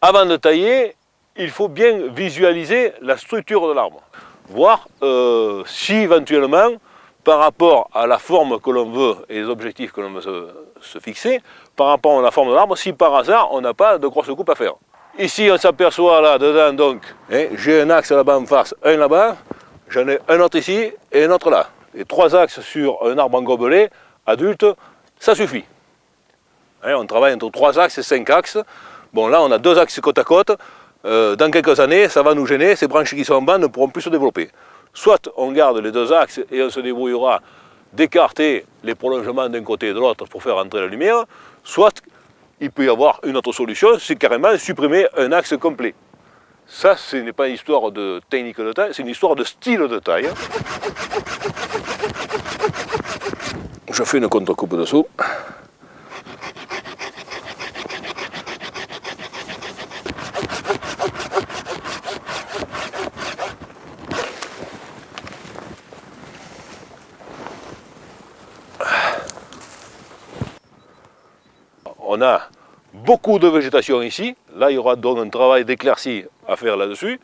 Avant de tailler, il faut bien visualiser la structure de l'arbre. Voir si éventuellement, par rapport à la forme que l'on veut et les objectifs que l'on veut se fixer, par rapport à la forme de l'arbre, si par hasard on n'a pas de grosse coupe à faire. Ici on s'aperçoit là dedans donc, j'ai un axe là-bas en face, un là-bas, j'en ai un autre ici et un autre là. Et 3 axes sur un arbre en gobelet adulte, ça suffit. On travaille entre 3 axes et 5 axes. Bon là on a 2 axes côte à côte. Dans quelques années ça va nous gêner, ces branches qui sont en bas ne pourront plus se développer. Soit on garde les 2 axes et on se débrouillera d'écarter les prolongements d'un côté et de l'autre pour faire entrer la lumière, soit il peut y avoir une autre solution, c'est carrément supprimer un axe complet. Ça, ce n'est pas une histoire de technique de taille, c'est une histoire de style de taille. Je fais une contre-coupe dessous. On a beaucoup de végétation ici, là il y aura donc un travail d'éclaircie à faire là-dessus.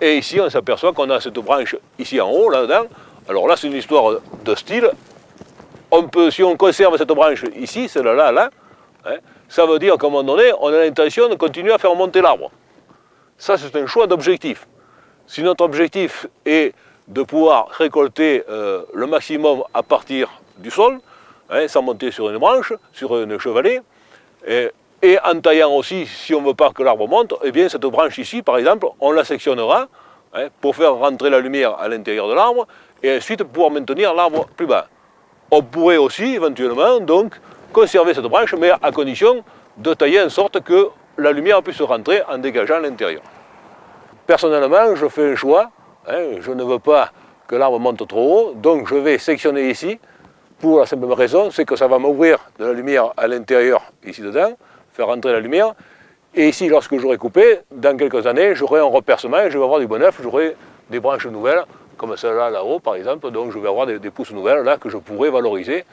Et ici on s'aperçoit qu'on a cette branche ici en haut, là-dedans. Alors là c'est une histoire de style. On peut, si on conserve cette branche ici, celle-là, là, ça veut dire qu'à un moment donné, on a l'intention de continuer à faire monter l'arbre. Ça c'est un choix d'objectif. Si notre objectif est de pouvoir récolter le maximum à partir du sol, sans monter sur une branche, sur une chevalet, et en taillant aussi, si on ne veut pas que l'arbre monte, eh bien cette branche ici, par exemple, on la sectionnera pour faire rentrer la lumière à l'intérieur de l'arbre, et ensuite pouvoir maintenir l'arbre plus bas. On pourrait aussi, éventuellement, donc, conserver cette branche, mais à condition de tailler en sorte que la lumière puisse rentrer en dégageant l'intérieur. Personnellement, je fais un choix, je ne veux pas que l'arbre monte trop haut, donc je vais sectionner ici, pour la simple raison, c'est que ça va m'ouvrir de la lumière à l'intérieur, ici dedans, faire rentrer la lumière. Et ici, lorsque j'aurai coupé, dans quelques années, j'aurai un repercement, je vais avoir du bon neuf, j'aurai des branches nouvelles, comme celle-là, là-haut, par exemple. Donc je vais avoir des pousses nouvelles, là, que je pourrai valoriser.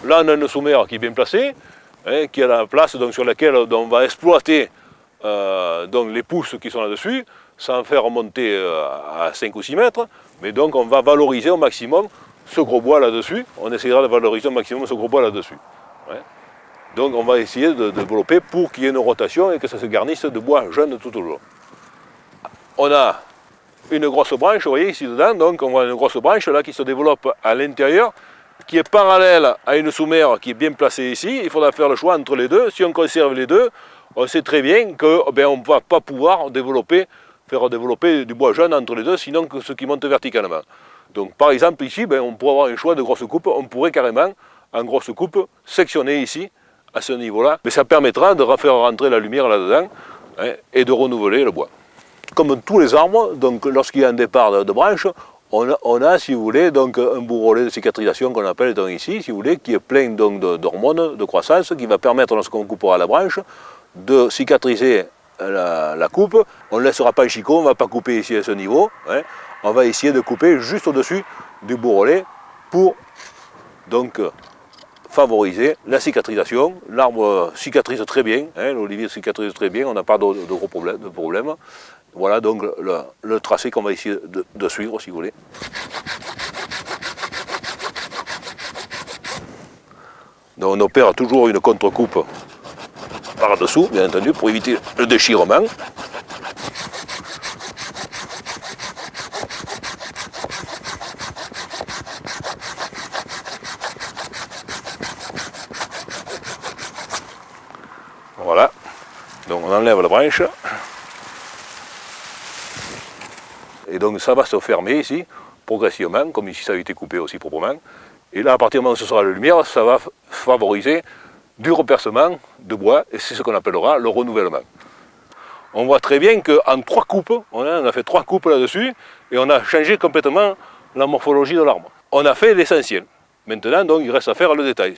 Là, on a une soumère qui est bien placée, qui a la place donc, sur laquelle on va exploiter donc les pousses qui sont là-dessus, sans faire remonter à 5 ou 6 mètres, mais donc on va valoriser au maximum ce gros bois là-dessus, on essaiera de valoriser au maximum ce gros bois là-dessus. Donc on va essayer de développer pour qu'il y ait une rotation et que ça se garnisse de bois jeune tout au long. On a une grosse branche, vous voyez ici dedans, donc on voit une grosse branche là qui se développe à l'intérieur, qui est parallèle à une soumère qui est bien placée ici. Il faudra faire le choix entre les deux. Si on conserve les deux, on sait très bien qu'on ne va pas pouvoir faire développer du bois jeune entre les deux, sinon que ce qui monte verticalement. Donc par exemple ici, on pourrait avoir un choix de grosse coupe, on pourrait carrément, en grosse coupe, sectionner ici, à ce niveau-là, mais ça permettra de faire rentrer la lumière là-dedans et de renouveler le bois. Comme tous les arbres, donc lorsqu'il y a un départ de branches, on a, si vous voulez, donc un bourrelet de cicatrisation qu'on appelle donc ici, si vous voulez, qui est plein d'hormones de croissance, qui va permettre, lorsqu'on coupera la branche, de cicatriser la coupe. On ne laissera pas un chicot, on ne va pas couper ici à ce niveau. On va essayer de couper juste au-dessus du bourrelet pour donc favoriser la cicatrisation. L'arbre cicatrise très bien, l'olivier cicatrise très bien, on n'a pas de gros problèmes. Voilà donc le tracé qu'on va essayer de suivre, si vous voulez. Donc on opère toujours une contre-coupe par-dessous, bien entendu, pour éviter le déchirement. Voilà, donc on enlève la branche. Et donc ça va se fermer ici, progressivement, comme ici ça a été coupé aussi proprement. Et là, à partir du moment où ce sera la lumière, ça va favoriser du repercement de bois, et c'est ce qu'on appellera le renouvellement. On voit très bien qu'en 3 coupes, on a fait 3 coupes là-dessus, et on a changé complètement la morphologie de l'arbre. On a fait l'essentiel. Maintenant, donc, il reste à faire le détail.